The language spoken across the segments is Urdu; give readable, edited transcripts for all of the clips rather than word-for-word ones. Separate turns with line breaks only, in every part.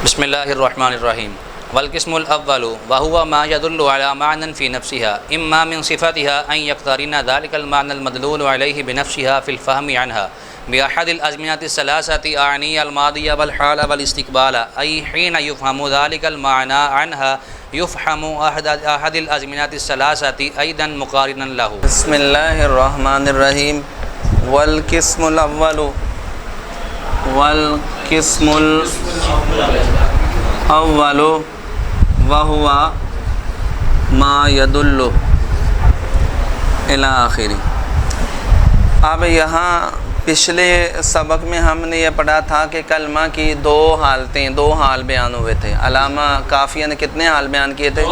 بسم اللہ الرحمن الرحیم والقسم الاول وهو ما يدل على معنى في نفسها اما من صفتها ان يقترن ذلك المعنى المدلول عليه بنفسها في الفهم عنها بأحد الأزمنة الثلاثة أعني الماضي والحال والاستقبال أي حين يفهم ذلك المعنى عنها يفهم أحد الأزمنة الثلاثة أيضا مقارنا له.
بسم اللہ الرحمن الرحیم والقسم الاول وهو ما يدل الى آخری. اب یہاں پچھلے سبق میں ہم نے یہ پڑھا تھا کہ کلمہ کی دو حال بیان ہوئے تھے. علامہ کافیہ نے کتنے حال بیان کیے تھے؟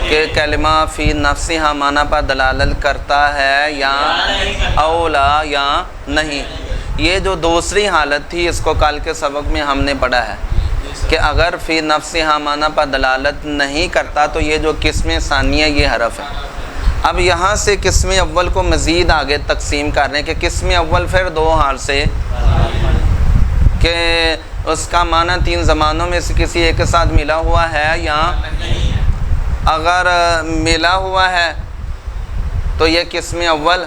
کہ کلمہ فی نفسہا معنی پر دلالت کرتا ہے یا اولا یا نہیں. یہ جو دوسری حالت تھی اس کو کل کے سبق میں ہم نے پڑھا ہے کہ اگر فی نفسہا معنی پر دلالت نہیں کرتا تو یہ جو قسم ثانیہ یہ حرف ہے. اب یہاں سے قسم اول کو مزید آگے تقسیم کر رہے ہیں کہ قسم اول پھر دو حال سے کہ اس کا معنی تین زمانوں میں سے کسی ایک کے ساتھ ملا ہوا ہے یا اگر ملا ہوا ہے تو یہ قسم اول،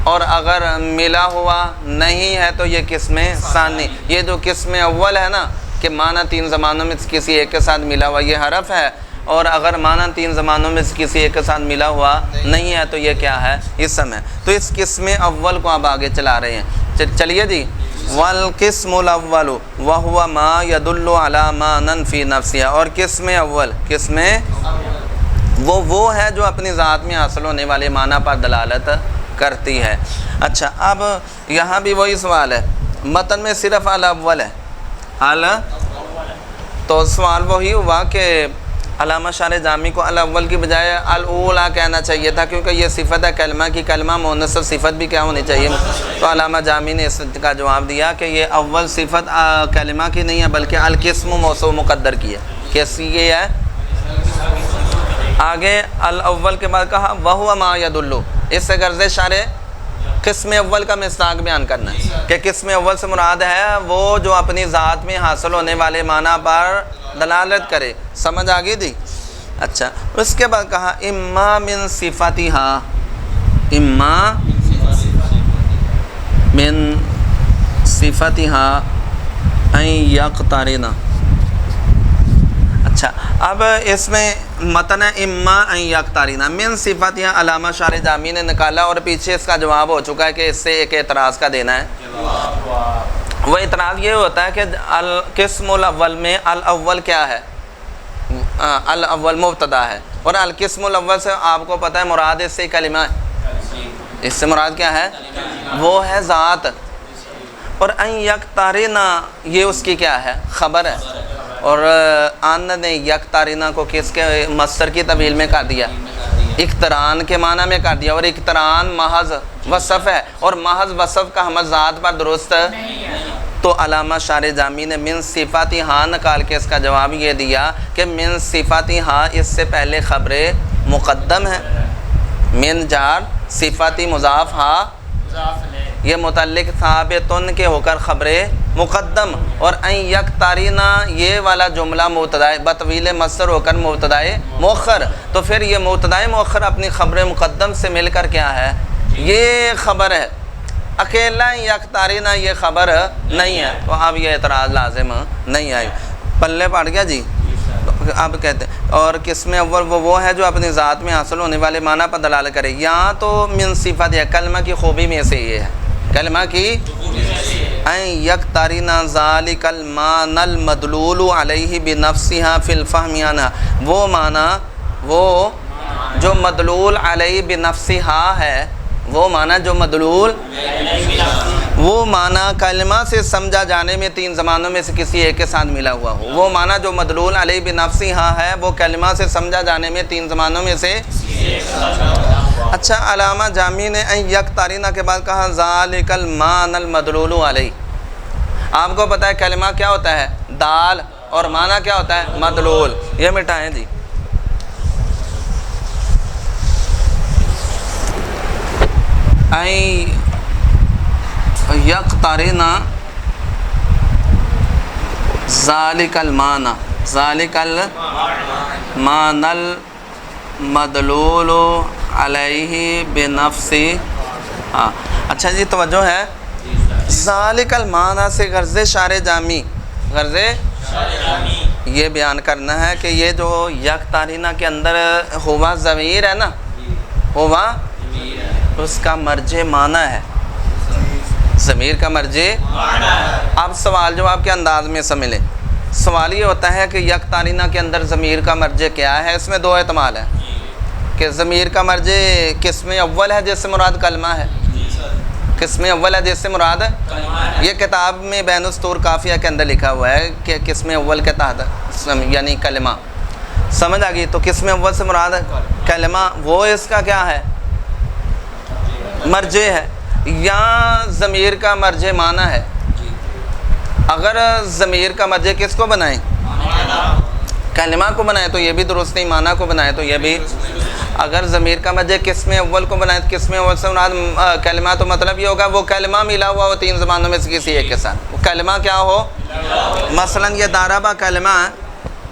اور اگر ملا ہوا نہیں ہے تو یہ قسم ثانی. یہ جو قسم اول ہے نا کہ معنی تین زمانوں میں سے کسی ایک کے ساتھ ملا ہوا یہ حرف ہے، اور اگر معنی تین زمانوں میں سے کسی ایک کے ساتھ ملا ہوا نہیں ہے تو یہ کیا ہے؟ اسم ہے. تو اس قسم اول کو اب آگے چلا رہے ہیں. چلیے جی. والقسم الاول وهو ما يدل على معنى في نفسها. اور قسم اول قسم وہ ہے جو اپنی ذات میں حاصل ہونے والے معنی پر دلالت کرتی ہے. اچھا اب یہاں بھی وہی سوال ہے، متن میں صرف الاول ہے تو سوال وہی ہوا کہ علامہ شارح جامی کو الاول کی بجائے الاولا کہنا چاہیے تھا، کیونکہ یہ صفت ہے کلمہ کی، کلمہ مؤنث صفت بھی کیا ہونی چاہیے. تو علامہ جامی نے اس کا جواب دیا کہ یہ اول صفت کلمہ کی نہیں ہے بلکہ القسم موصوف مقدر کی ہے. کیسی یہ ہے؟ آگے الاول کے بعد کہا وہو ما یدل. اس سے غرض شارح قسم اول کا مصداق بیان کرنا ہے کہ قسم اول سے مراد ہے وہ جو اپنی ذات میں حاصل ہونے والے معنی پر دلالت کرے. سمجھ آگئی دی؟ اچھا اس کے بعد کہا اما من صفتہا، اما من صفتہا ان یقترن. اچھا اب اس میں متن اما ان یقترن من صفتہا علامہ شارح جامی نے نکالا، اور پیچھے اس کا جواب ہو چکا ہے کہ اس سے ایک اعتراض کا دینا ہے. وہ اعتراض یہ ہوتا ہے کہ القسم الاول میں الاول کیا ہے؟ الاول مبتدا ہے، اور القسم الاول سے آپ کو پتہ ہے مراد اس سے کلمہ ہے. اس سے مراد کیا ہے؟ وہ ہے ذات. اور ان یقترن یہ اس کی کیا ہے؟ خبر ہے. اور ان نے یقترن کو کس کے مصدر کی طویل میں کر دیا؟ اقتران کے معنی میں کر دیا. اور اقتران محض وصف ہے، اور محض وصف کا ہم ذات پر درست تو علامہ شارح جامی نے من صفتہا نکال کے اس کا جواب یہ دیا کہ من صفتہا اس سے پہلے خبر مقدم ہے. من جار صفتی مضاف ہا یہ متعلق ثابتن کے ہو کر خبر مقدم، اور ان یقترن یہ والا جملہ مبتدا بطویل مصدر ہو کر مبتدا مؤخر. تو پھر یہ مبتدا مؤخر اپنی خبر مقدم سے مل کر کیا ہے؟ یہ خبر ہے. اکیلا یقترن یہ خبر نہیں ہے. تو اب یہ اعتراض لازم نہیں آئی. پلے پڑ گیا جی. اب کہتے ہیں اور قسم اول وہ ہے جو اپنی ذات میں حاصل ہونے والے معنی پر دلالت کرے. یہاں تو من صفت ہے، کلمہ کی خوبی میں سے یہ ہے، کلمہ کی ان یقترن ذالک المعنی المدلول علیہ بنفسہا فی الفہم عنہا. وہ معنی وہ جو مدلول علیہ بنفسہا ہے، وہ معنی جو مدلول وہ معنی کلمہ سے سمجھا جانے میں تین زمانوں میں سے کسی ایک کے ساتھ ملا ہوا ہو. وہ معنی جو مدلول علیہ بنفسہا ہے وہ کلمہ سے سمجھا جانے میں تین زمانوں میں سے. اچھا علامہ جامی نے ان یقترن کے بعد کہا ذالک المعنی المدلول علیہ. آپ کو پتہ ہے کلمہ کیا ہوتا ہے؟ دال، اور معنی کیا ہوتا ہے؟ مدلول. یہ مٹائیں جی. ان یقترن ذالک المعنی، ذالک المعنی المدلول علیہ بنفس، ہاں اچھا جی توجہ ہے، ذالک المعنی سے غرض شارح جامی، غرض یہ بیان کرنا ہے کہ یہ جو یک تارینہ کے اندر ہوا ضمیر ہے نا، ہوا اس کا مرجع معنی ہے، ضمیر کا مرجع۔ اب سوال جواب کے انداز میں سمجھ لیں، سوال یہ ہوتا ہے کہ یک تارینہ کے اندر ضمیر کا مرجع کیا ہے؟ اس میں دو احتمال ہیں کہ ضمیر کا مرجع قسم اول ہے جس سے مراد کلمہ ہے، قسم اول ہے جس سے مراد، یہ کتاب میں بین السطور کافیہ کے اندر لکھا ہوا ہے کہ قسم اول کے تحت یعنی کلمہ، سمجھ آ گئی؟ تو قسم اول سے مراد کلمہ، وہ اس کا کیا ہے؟ مرجع ہے، یا ضمیر کا مرجع معنی ہے؟ اگر ضمیر کا مرجع کس کو بنائیں؟ کلمہ کو بنائیں تو یہ بھی درست نہیں، معنی کو بنائیں تو یہ بھی۔ اگر ضمیر کا مرجع قسم اول کو بنائیں تو قسم اول سے مراد کلمہ، تو مطلب یہ ہوگا وہ کلمہ ملا ہوا وہ تین زبانوں میں سے کسی ایک کے ساتھ، وہ کلمہ کیا ہو؟ مثلا یہ داربا کلمہ،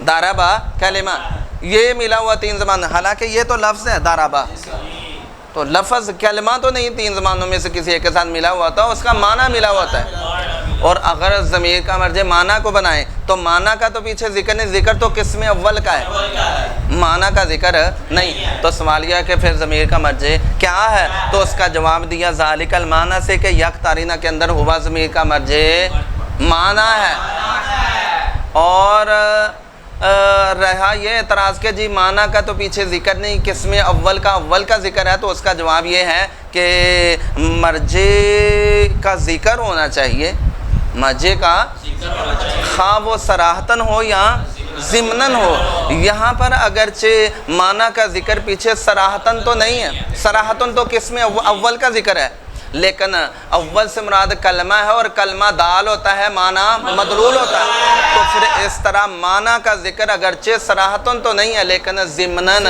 داربا کلمہ یہ ملا ہوا تین زبان، حالانکہ یہ تو لفظ ہے داربا، تو لفظ کلمہ تو نہیں تین زبانوں میں سے کسی ایک کے ساتھ ملا ہوا ہوتا، اس کا معنی ملا ہوا ہوتا ہے۔ اور اگر ضمیر کا مرجع معنی کو بنائیں تو معنی کا تو پیچھے ذکر نہیں، ذکر تو قسم اول کا ہے، معنی کا ذکر نہیں۔ تو سوال یہ ہے کہ پھر ضمیر کا مرجع کیا ہے؟ تو اس کا جواب دیا ذالک المعنی سے کہ یک تارینہ کے اندر ہوا ضمیر کا مرجع معنی ہے۔ اور رہا یہ اعتراض کہ جی معنی کا تو پیچھے ذکر نہیں، قسم اول کا ذکر ہے، تو اس کا جواب یہ ہے کہ مرجع کا ذکر ہونا چاہیے، مرجع کا خواہ وہ صراحتاً ہو یا ضمناً ہو۔ یہاں پر اگرچہ معنی کا ذکر پیچھے صراحتاً تو نہیں ہے، صراحتاً تو قسم اول کا ذکر ہے، لیکن اول سے مراد کلمہ ہے اور کلمہ دال ہوتا ہے، معنی مدلول ہوتا ہے، تو پھر اس طرح معنی کا ذکر اگرچہ صراحتاً تو نہیں ہے لیکن ضمناً،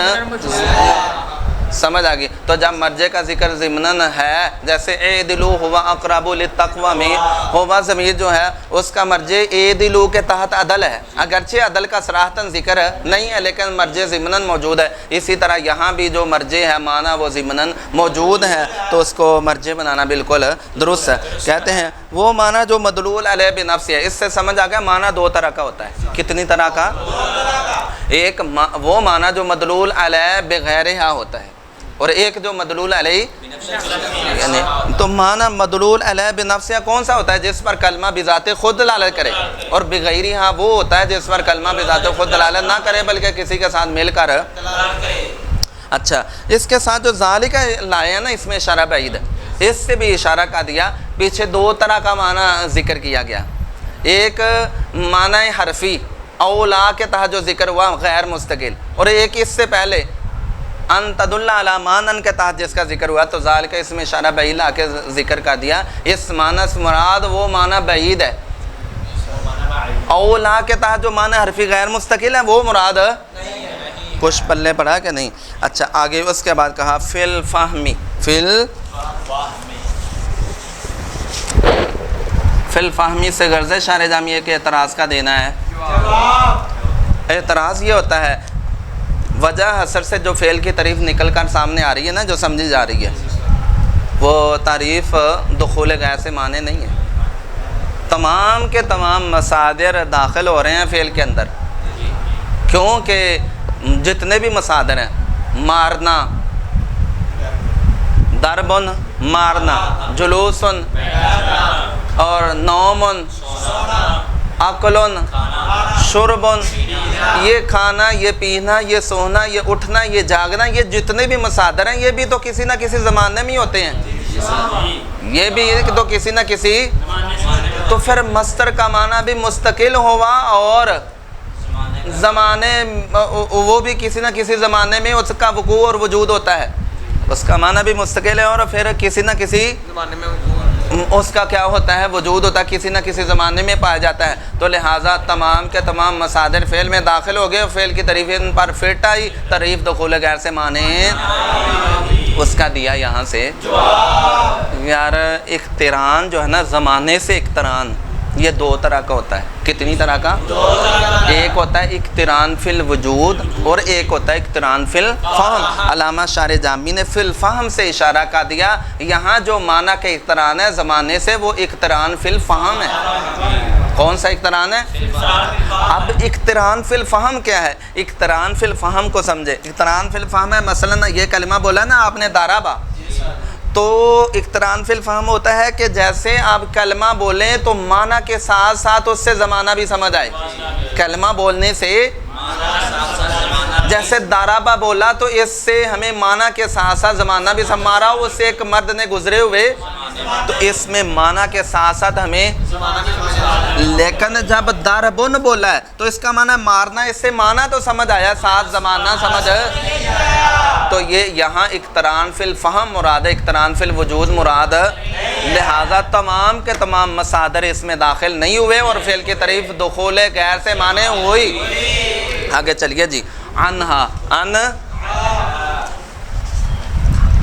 سمجھ آگئی؟ تو جب مرجع کا ذکر ضمناً ہے، جیسے اعدلو ہوا اقرب للتقوی میں ہوا ضمیر جو ہے اس کا مرجع اعدلو کے تحت عدل ہے، اگرچہ عدل کا صراحتاً ذکر نہیں ہے لیکن مرجع ضمناً موجود ہے۔ اسی طرح یہاں بھی جو مرجع ہے معنی وہ ضمناً موجود ہے، تو اس کو مرجع بنانا بالکل درست ہے۔ کہتے ہیں وہ معنی جو مدلول علیہ بنفس ہے، اس سے سمجھ آ گیا معنی دو طرح کا ہوتا ہے۔ کتنی طرح کا؟ ایک وہ معنی جو مدلول علیہ بغیرہا ہوتا ہے، اور ایک جو مدلول علیہ یعنی تو معنی مدلول علیہ بنفسہ کون سا ہوتا ہے؟ جس پر کلمہ بذات خود دلالت کرے، اور بغیرہا وہ ہوتا ہے جس پر کلمہ بذات خود دلالت نہ کرے بلکہ کسی کے ساتھ مل کر۔ اچھا اس کے ساتھ جو ذالک لائے ہیں نا، اس میں اشارہ بعید ہے، اس سے بھی اشارہ کا دیا۔ پیچھے دو طرح کا معنی ذکر کیا گیا، ایک معنی حرفی اولا کے تحت جو ذکر ہوا غیر مستقل، اور ایک اس سے پہلے ان تدل علی معنی کے تحت جس کا ذکر ہوا، تو ذالک اس میں اشارہ بعید لا کے ذکر کر دیا۔ اس معنی سے مراد وہ معنی بعید ہے، اولا کے تحت جو معنی حرفی غیر مستقل ہے وہ مراد کچھ پلے پڑا کہ نہیں۔ اچھا آگے اس کے بعد کہا فی الفہمی، فی الفہمی سے غرض شارح جامی کے اعتراض کا دینا ہے۔ اعتراض یہ ہوتا ہے وجہ حصر سے جو فعل کی تعریف نکل کر سامنے آ رہی ہے نا، جو سمجھی جا رہی ہے، وہ تعریف دخول غیر سے معنی نہیں ہے۔ تمام کے تمام مصادر داخل ہو رہے ہیں فعل کے اندر، کیونکہ جتنے بھی مصادر ہیں، مارنا، ضربن مارنا، جلوسن اور نومن، عقلن، شربن، یہ کھانا، یہ پینا، یہ سونا، یہ اٹھنا، یہ جاگنا، یہ جتنے بھی مصادر ہیں یہ بھی تو کسی نہ کسی زمانے میں ہی ہوتے ہیں، یہ بھی تو کسی نہ کسی، تو پھر مصدر کا معنی بھی مستقل ہوا اور زمانے وہ بھی کسی نہ کسی زمانے میں اس کا وقوع اور وجود ہوتا ہے، اس کا معنی بھی مستقل ہے اور پھر کسی نہ کسی زمانے میں اس کا کیا ہوتا ہے؟ وجود ہوتا ہے، کسی نہ کسی زمانے میں پایا جاتا ہے۔ تو لہٰذا تمام کے تمام مصادر فعل میں داخل ہو گئے، فعل کی تعریف ان پر فٹ آئی، تعریف دخول غیر سے معنی اس کا دیا یہاں سے۔ یار اقتران جو ہے نا، زمانے سے اقتران، یہ دو طرح کا ہوتا ہے. کتنی طرح کا؟ ایک ہوتا ہے اقتران فی الوجود اور ایک ہوتا ہے اقتران فی الفہم. علامہ شارح جامی نے فی الفہم سے اشارہ کر دیا. یہاں جو معنی کا اقتران ہے زمانے سے وہ اقتران فی الفہم ہے. کون سا اقتران ہے؟ اب اقتران فی الفہم کیا ہے؟ اقتران فی الفہم کو سمجھے. اقتران فی الفہم ہے مثلا یہ کلمہ بولا نا آپ نے دارابا، تو اقتران فی الفہم ہوتا ہے کہ جیسے آپ کلمہ بولیں تو معنی کے ساتھ ساتھ اس سے زمانہ بھی سمجھ آئے. کلمہ بولنے سے جیسے دارابا بولا تو اس سے ہمیں معنی کے ساتھ ساتھ زمانہ بھی مارا، اس سے ایک مرد نے گزرے ہوئے، تو اس میں معنی کے ساتھ ساتھ ہمیں. لیکن جب داربن بولا ہے تو اس کا معنی مارنا، اس سے معنی تو سمجھ آیا، ساتھ زمانہ سمجھ. تو یہ یہاں اقتران فی الفہم مراد ہے، اقتران فی الوجود مراد. لہذا تمام کے تمام مصادر اس میں داخل نہیں ہوئے اور فعل کی طریف دخول غیر سے معنی ہوئی. آگے چلیے جی. انہا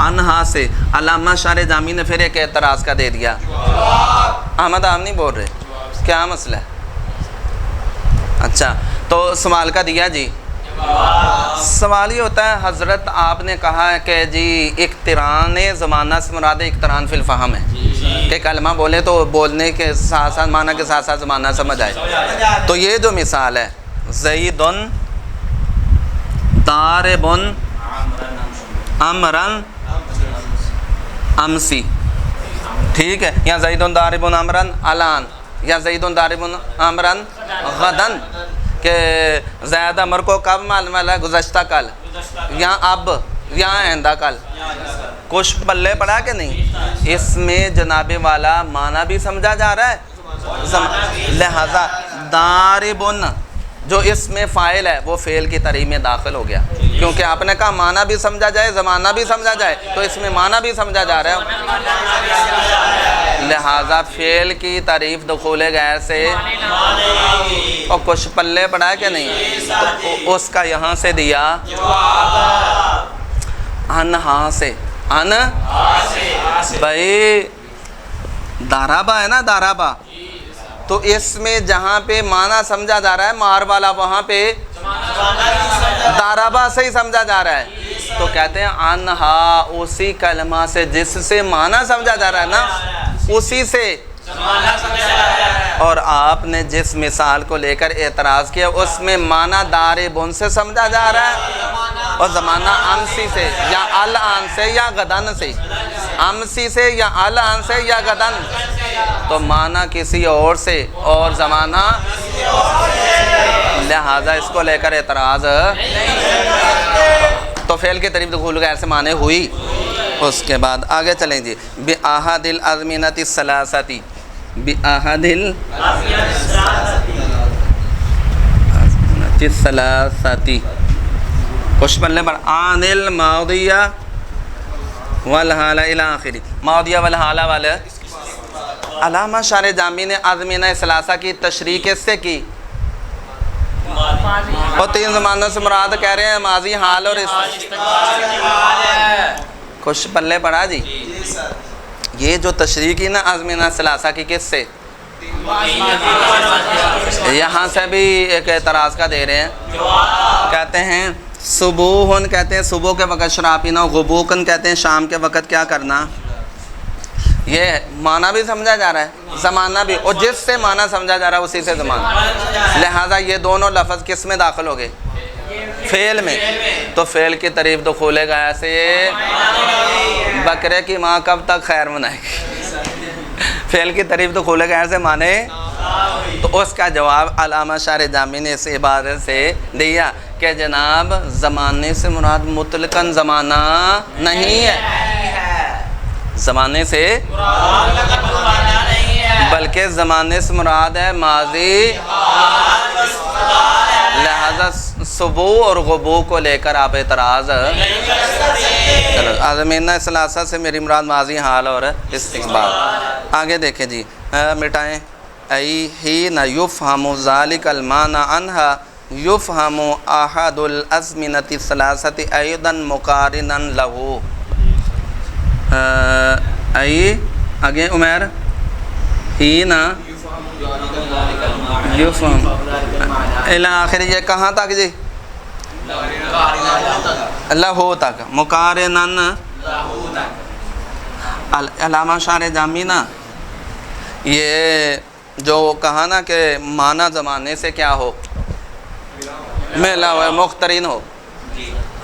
انہا سے علامہ شارح جامی نے پھر ایک اعتراض کا دے دیا. احمد آپ نہیں بول رہے، کیا مسئلہ ہے؟ اچھا تو سوال کا دیا جی. سوال یہ ہوتا ہے حضرت آپ نے کہا ہے کہ جی اقتران زمانہ سے مراد اقتران فی الفہم ہے کہ کلمہ بولے تو بولنے کے ساتھ ساتھ معنی کے ساتھ ساتھ زمانہ سمجھ آئے. تو یہ جو مثال ہے زیدن داربن امرن امسی، ٹھیک ہے، یا زیدن داربن امرن الان، یا زیدن داربن امرن غدن، کہ زید امر کو کب معلوم ہے؟ گزشتہ کل، یا اب، یا آئندہ کل. کچھ پلے پڑا کہ نہیں؟ اس میں جناب والا معنی بھی سمجھا جا رہا ہے. لہذا داربن جو اس میں فاعل ہے وہ فعل کی ترہیب میں داخل ہو گیا، کیونکہ آپ نے کہا معنی بھی سمجھا جائے زمانہ بھی سمجھا جائے، تو اس میں معنی بھی سمجھا جا رہا ہے. لہذا فعل کی تعریف دخول غیر سے. اور کچھ پلے پڑا کہ نہیں؟ تو اس کا یہاں سے دیا انہا سے. ان بھائی دارابا ہے نا، دارابا، تو اس میں جہاں پہ معنی سمجھا جا رہا ہے مار والا، وہاں پہ دارابا سے ہی سمجھا جا رہا ہے. تو کہتے ہیں انہا اسی کلمہ سے جس سے معنی سمجھا جا رہا ہے نا، اسی سے. اور آپ نے جس مثال کو لے کر اعتراض کیا اس میں معنی داربن سے سمجھا جا رہا ہے اور زمانہ امسی سے یا الان سے یا غدن سے. امسی سے یا الان سے یا غدن، تو معنی کسی اور سے اور زمانہ. لہذا اس کو لے کر اعتراض. تو فعل کی طریف دخول غیر سے معنی ہوئی. اس کے بعد آگے چلیں جی. بِأَحَدِ الْأَزْمِنَةِ الثَّلَاثَةِ، بِأَحَدِ الثَّلَاثَةِ، کچھ پلے پر عن الماضیہ والحالہ الی آخری. ماضیہ والحالہ والے علامہ شارح جامی نے ازمنہ ثلاثہ کی تشریح کس سے کی؟ اور تین زمانوں سے مراد کہہ رہے ہیں ماضی، حال اور کچھ پلے پڑا جی. یہ جو تشریح کی نا ازمنہ ثلاثہ کی کس سے؟ یہاں سے بھی ایک اعتراض کا دے رہے ہیں. کہتے ہیں صبوحن، کہتے ہیں صبح کے وقت شراب پینا، غبوکن کہتے ہیں شام کے وقت کیا کرنا. یہ معنی بھی سمجھا جا رہا ہے زمانہ بھی، اور جس سے معنی سمجھا جا رہا ہے اسی سے زمانہ. لہٰذا یہ دونوں لفظ کس میں داخل ہو گئے؟ فعل میں. تو فعل کی طریف دخول غیر سے. بکرے کی ماں کب تک خیر منائے گی؟ فعل کی طریف دخول غیر سے مانے. تو اس کا جواب علامہ شارح جامی نے اس عبارت سے دیا کہ جناب زمانے سے مراد مطلقاً زمانہ نہیں ہے، زمانے سے بلکہ زمانے سے مراد ہے ماضی. لہذا صبح اور غبو کو لے کر آپ اعتراض. ازمنہ ثلاثہ سے میری مراد ماضی، حال اور استقبال. آگے دیکھیں جی، مٹائیں. ای حین یفہم ذالک المعنی عنہا یفہم احد الازمنۃ الثلاثۃ ایضا مقارنا لہ. ای آگے عمیر، حین یفہم الی آخر، یہ کہاں تک جی؟ لہو تک، مقارنن علامہ شارح جامی نا یہ جو کہا نا کہ معنی زمانے سے کیا ہو، ملا ہو، مقترن ہو،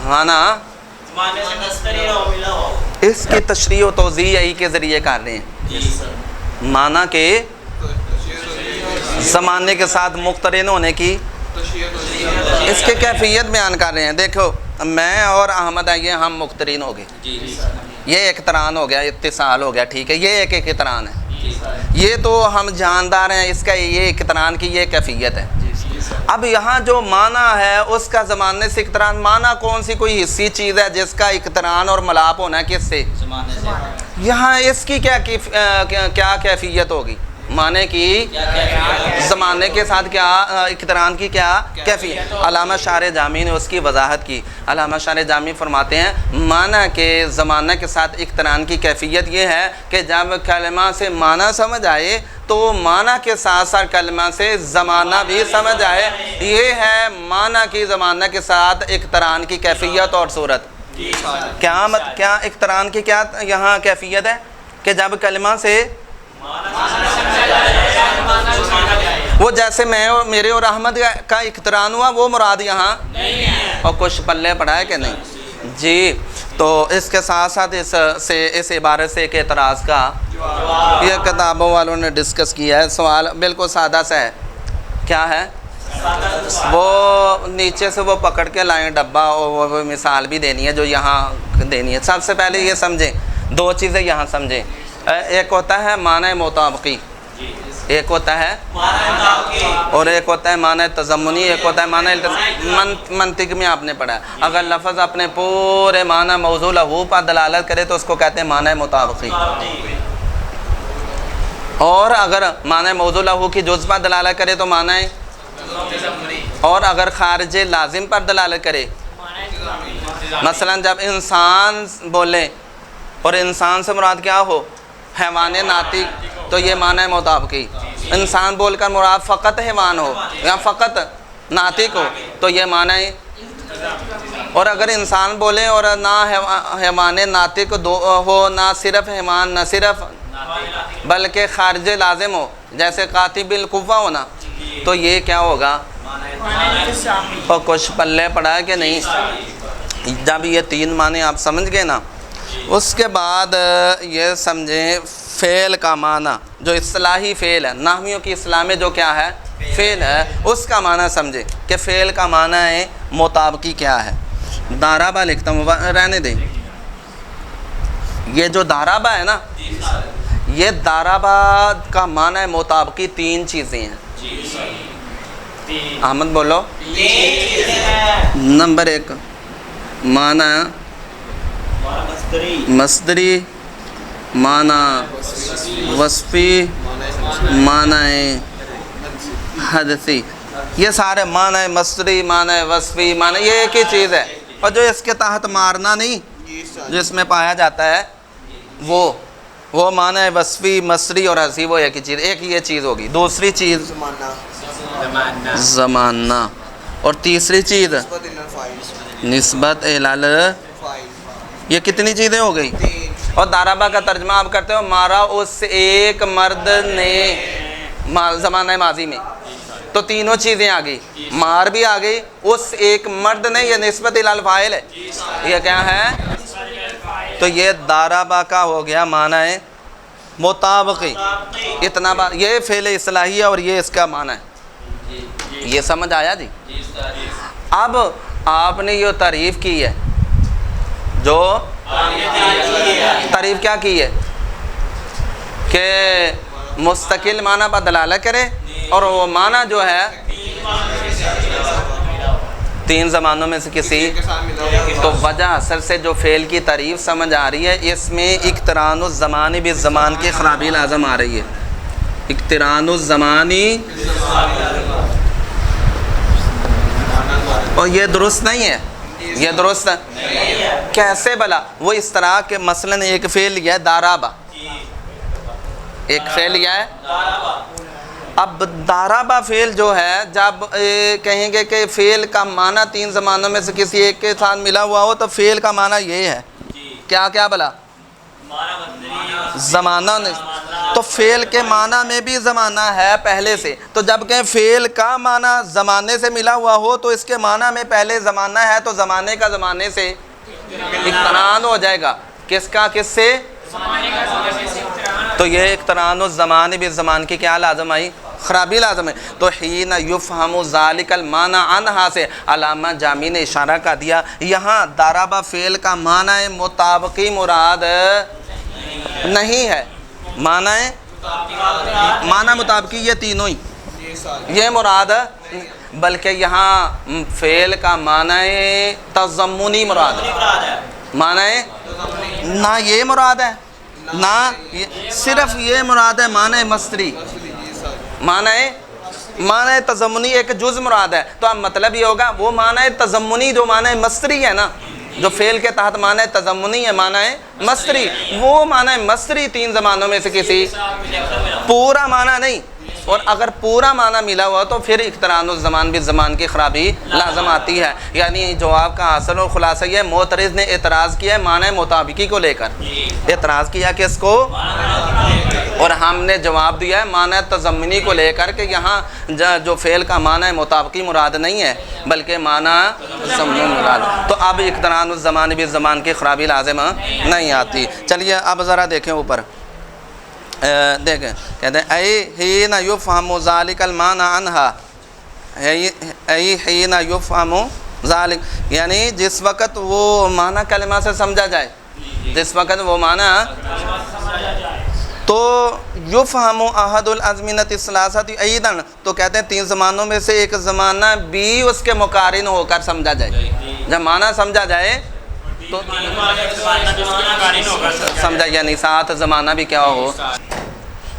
معنی اس کی تشریح و توضیح یہی کے ذریعے کر رہے ہیں، معنی کے زمانے کے ساتھ مقترن ہونے کی اس کے کیفیت بیان کر رہے ہیں۔ دیکھو میں اور احمد آئیے، ہم مقترن ہو گئے، یہ اقتران ہو گیا، اتصال ہو گیا، ٹھیک ہے، یہ ایک اقتران ہے، یہ تو ہم جاندار ہیں، اس کا یہ اقتران کی یہ کیفیت ہے۔ اب یہاں جو معنی ہے اس کا زمانے سے اقتران، معنی کون سی کوئی حصی چیز ہے جس کا اقتران اور ملاپ ہونا ہے کس سے؟ یہاں اس کی کیا کیفیت ہوگی؟ معنی کی زمانے کے ساتھ کیا اقتران کی کیا کیفیت؟ علامہ شارح جامی نے اس کی وضاحت کی۔ علامہ شارح جامی فرماتے ہیں معنی کے زمانہ کے ساتھ اقتران کی کیفیت یہ ہے کہ جب کلمہ سے معنی سمجھ آئے تو معنی کے ساتھ ساتھ کلمہ سے زمانہ بھی سمجھ آئے، یہ ہے معنی کی زمانہ کے ساتھ اقتران کی کیفیت اور صورت۔ کیا اقتران کی کیا یہاں کیفیت ہے کہ جب کلمہ سے وہ جیسے میں اور میرے اور احمد کا اقتران ہوا وہ مراد یہاں اور کچھ پلے پڑا ہے کہ نہیں جی۔ تو اس کے ساتھ ساتھ اس عبارت سے ایک اعتراض کا یہ کتابوں والوں نے ڈسکس کیا ہے، سوال بالکل سادہ سا ہے، کیا ہے وہ نیچے سے وہ پکڑ کے لائیں ڈبہ، اور وہ مثال بھی دینی ہے جو یہاں دینی ہے۔ سب سے پہلے یہ سمجھیں، دو چیزیں یہاں سمجھیں، ایک ہوتا ہے معنی مطابقی، ایک ہوتا ہے اور ایک ہوتا ہے معنی تضمنی، ایک ہوتا ہے معنی منطق میں آپ نے پڑھا ہے۔ اگر لفظ اپنے پورے معنی موضوع لہو پر دلالت کرے تو اس کو کہتے ہیں معنی مطابقی، اور اگر معنی موضوع لہو کی جز پر دلالت کرے تو معنی، اور اگر خارج لازم پر دلالت کرے، مثلا جب انسان بولے اور انسان سے مراد کیا ہو، حیوان ناطق، تو یہ معنی مطابقی۔ انسان بول کر مراد فقط حیوان ہو یا فقط ناطق ہو تو یہ معنی، اور اگر انسان بولے اور نہ حیوان ناطق ہو، نہ صرف حیوان، نہ صرف بلکہ خارج لازم ہو، جیسے قاطب القوہ ہونا، تو یہ کیا ہوگا؟ اور کچھ پلے پڑا ہے کہ نہیں؟ جب یہ تین معنی آپ سمجھ گئے نا، اس کے بعد یہ سمجھیں فعل کا معنی، جو اصطلاحی فعل ہے، نحویوں کی اصطلاح میں جو کیا ہے فعل ہے، اس کا معنی سمجھیں کہ فعل کا معنی ہے مطابقی کیا ہے۔ دارابہ لکھتا ہوں، رہنے دیں، یہ جو دارابہ ہے نا، یہ دارابہ کا معنی ہے مطابقی تین چیزیں ہیں۔ احمد بولو، نمبر ایک معنی مصدری، معنی وصفی، معنی حدثی، یہ سارے معنی مصدری، معنی وصفی، معنی یہ ایک ہی چیز ہے، اور جو اس کے تحت مارنا نہیں جو اس میں پایا جاتا ہے وہ معنی وصفی، مصدری اور حدثی، وہ ایک ہی چیز، ایک یہ چیز ہوگی۔ دوسری چیز زمانہ، اور تیسری چیز نسبت الال، یہ کتنی چیزیں ہو گئی؟ اور دارابہ کا ترجمہ آپ کرتے ہو مارا اس ایک مرد نے زمانہ ماضی میں، تو تینوں چیزیں آ گئی، مار بھی آ گئی، اس ایک مرد نے، یہ نسبت الال فاعل ہے، یہ کیا ہے؟ تو یہ دارابہ کا ہو گیا معنی مطابقی، اتنا بات، یہ فعل اصطلاحی ہے اور یہ اس کا معنی ہے، یہ سمجھ آیا جی؟ اب آپ نے یہ تعریف کی ہے، جو تعریف کیا کی ہے کہ مستقل معنی پر دلالت کرے، اور وہ معنی جو ہے تین زمانوں میں سے کسی، تو وجہ اثر سے جو فعل کی تعریف سمجھ آ رہی ہے، اس میں اقتران الزمانی بالزمان کی خرابی لازم آ رہی ہے، اقتران الزمانی، اور یہ درست نہیں ہے، یہ درست کیسے بلا؟ وہ اس طرح کہ مثلا ایک فعل لیا ہے دارابہ، ایک فعل لیا ہے اب دارابا فعل جو ہے جب کہیں گے کہ فعل کا معنی تین زمانوں میں سے کسی ایک کے ساتھ ملا ہوا ہو تو فعل کا معنی یہ ہے کیا کیا بلا زمانہ تو فعل کے معنی میں بھی زمانہ ہے پہلے سے، تو جب کہ فعل کا معنی زمانے سے ملا ہوا ہو تو اس کے معنی میں پہلے زمانہ ہے تو زمانے کا زمانے سے اقتران ہو جائے گا۔ کس کا کس سے؟ تو یہ اقتران الزمان بالزمان کی کیا لازم آئی؟ خرابی لازم ہے۔ تو حین یفہم ذالک المعنی عنہا سے علامہ جامی نے اشارہ کر دیا یہاں ضرب فعل کا معنی مطابقی مراد نہیں ہے، معنی مطابقی یہ تینوں ہی یہ مراد، بلکہ یہاں فعل کا معنی تضمنی مراد ہے، معنی نہ یہ مراد ہے نہ صرف یہ مراد ہے معنی مصدری، معنی تضمنی ایک جز مراد ہے۔ تو اب مطلب یہ ہوگا وہ معنی تضمنی جو معنی مصدری ہے نا، جو فعل کے تحت معنی تضمنی ہے معنی مصدری، وہ معنی مصدری تین زمانوں میں سے کسی پورا معنی نہیں، اور اگر پورا معنی ملا ہوا تو پھر اقتران الزمان بالزمان کی خرابی لازم آتی ہے۔ یعنی جواب کا حاصل اور خلاصہ یہ ہے معترض نے اعتراض کیا ہے معنی مطابقی کو لے کر، اعتراض کیا کس کو؟ اور ہم نے جواب دیا ہے معنی تضمنی کو لے کر کہ یہاں جو فعل کا معنی مطابقی مراد نہیں ہے بلکہ معنی تضمنی مراد۔ تو اب اقتران الزمان بالزمان کی خرابی لازم نہیں آتی۔ چلیے اب ذرا دیکھیں اوپر، دیکھیں کہتے ہیں ای حین یفہم ذالک المعنی عنہا، ای حین یفہم ذالک یعنی جس وقت وہ معنی کلمہ سے سمجھا جائے، جس وقت وہ معنی تو یفہم احد الازمنۃ الثلاثۃ ایضاً، تو کہتے ہیں تین زمانوں میں سے ایک زمانہ بھی اس کے مقارن ہو کر سمجھا جائے، جب معنی سمجھا جائے تو سمجھا، یعنی ساتھ زمانہ بھی کیا ہو۔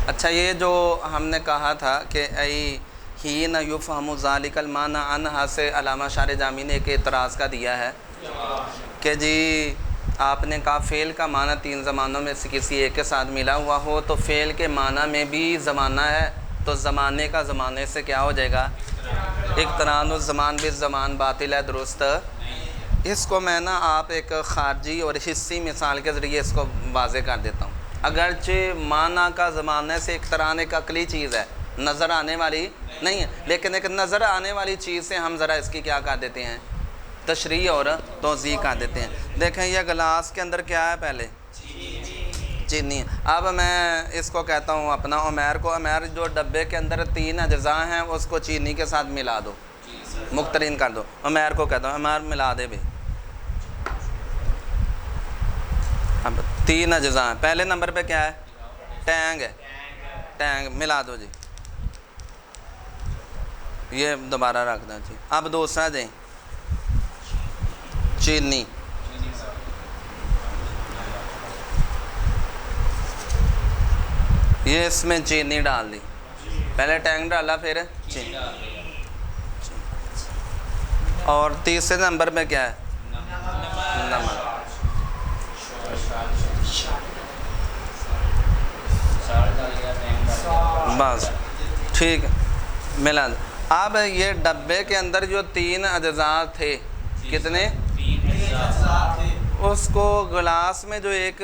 اچھا یہ جو ہم نے کہا تھا کہ ای حین یفہم ذالک المعنی عنہا سے علامہ شارح جامی نے ایک اعتراض کا دیا ہے کہ جی آپ نے کہا فعل کا معنی تین زمانوں میں سے کسی ایک کے ساتھ ملا ہوا ہو تو فعل کے معنی میں بھی زمانہ ہے، تو زمانے کا زمانے سے کیا ہو جائے گا؟ اقتران الزمان بالزمان باطل ہے، درست۔ اس کو میں نا آپ ایک خارجی اور حصی مثال کے ذریعے اس کو واضح کر دیتا ہوں۔ اگرچہ معنی کا زمانے سے اقتران ایک عقلی چیز ہے، نظر آنے والی نہیں ہے، لیکن ایک نظر آنے والی چیز سے ہم ذرا اس کی کیا کر دیتے ہیں؟ تشریح اور توضیح کر دیتے ہیں۔ دیکھیں یہ گلاس کے اندر کیا ہے؟ پہلے چینی۔ اب میں اس کو کہتا ہوں اپنا عمیر کو، عمیر جو ڈبے کے اندر تین اجزاء ہیں اس کو چینی کے ساتھ ملا دو، مقترن کر دو۔ عمیر کو کہتا ہوں عمیر ملا دے بھی۔ اب تین اجزاء ہیں، پہلے نمبر پہ کیا ہے؟ ٹینگ ہے، ٹینگ ملا دو جی، یہ دوبارہ رکھ دیں جی۔ اب دوسرا دیں چینی، یہ اس میں چینی ڈال دی، پہلے ٹینگ ڈالا پھر چینی، اور تیسرے نمبر پہ کیا ہے؟ نمک۔ بس ٹھیک ہے، ملا دو۔ اب یہ ڈبے کے اندر جو تین اجزاء تھے، کتنے؟ اس کو گلاس میں جو ایک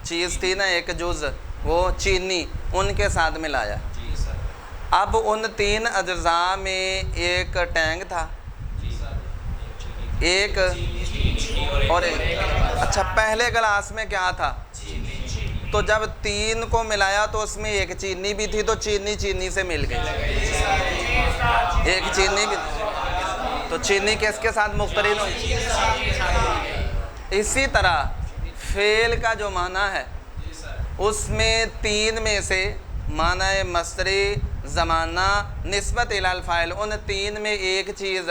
چیز تھی نا، ایک جز، وہ چینی، ان کے ساتھ ملایا۔ اب ان تین اجزاء میں ایک ٹینگ تھا، ایک اور ایک، اچھا پہلے گلاس میں کیا تھا؟ تو جب تین کو ملایا تو اس میں ایک چینی بھی تھی، تو چینی چینی سے مل گئی، ایک چینی بھی، تو چینی کس کے ساتھ مقترن ہوئی؟ اسی طرح فعل کا جو معنی ہے اس میں تین میں سے معنی مصدری، زمانہ، نسبت الی الفاعل، ان تین میں ایک چیز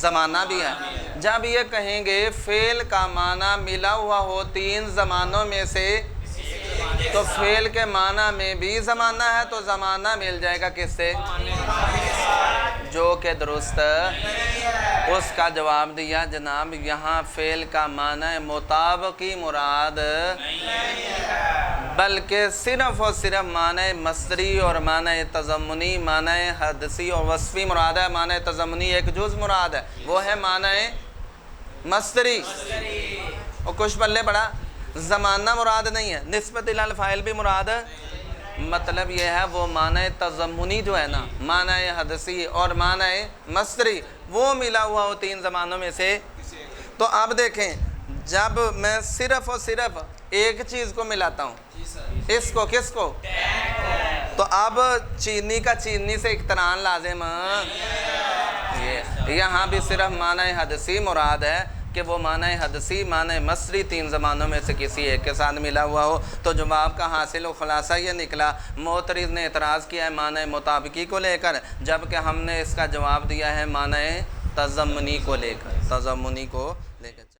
زمانہ بھی ہے۔ جب یہ کہیں گے فعل کا معنی ملا ہوا ہو تین زمانوں میں سے تو فعل کے معنی میں بھی زمانہ ہے، تو زمانہ مل جائے گا کس سے؟ جو کہ درست۔ اس کا جواب دیا جناب یہاں فعل کا معنی مطابقی مراد بلکہ صرف اور صرف معنی مصدری اور معنی تضمنی، معنی حدثی اور وصفی مراد ہے۔ معنی تضمنی ایک جز مراد ہے، وہ ہے معنی مصدری۔ اور کچھ پلے بڑا زمانہ مراد نہیں ہے، نسبت الی الفاعل بھی مراد ہے۔ مطلب یہ ہے وہ معنی تضمنی جو ہے نا، معنی حدثی اور معنی مصدری، وہ ملا ہوا وہ تین زمانوں میں سے۔ تو اب دیکھیں، جب میں صرف اور صرف ایک چیز کو ملاتا ہوں، اس کو کس کو، تو اب چینی کا چینی سے اقتران لازم ہے۔ یہاں بھی صرف معنی حدثی مراد ہے کہ وہ معنی حدثی معنی مصدری تین زمانوں میں سے کسی ایک کے ساتھ ملا ہوا ہو۔ تو جواب کا حاصل و خلاصہ یہ نکلا، معترض نے اعتراض کیا ہے معنی مطابقی کو لے کر، جبکہ ہم نے اس کا جواب دیا ہے معنی تضمنی کو لے کر، تضمنی کو لے کر۔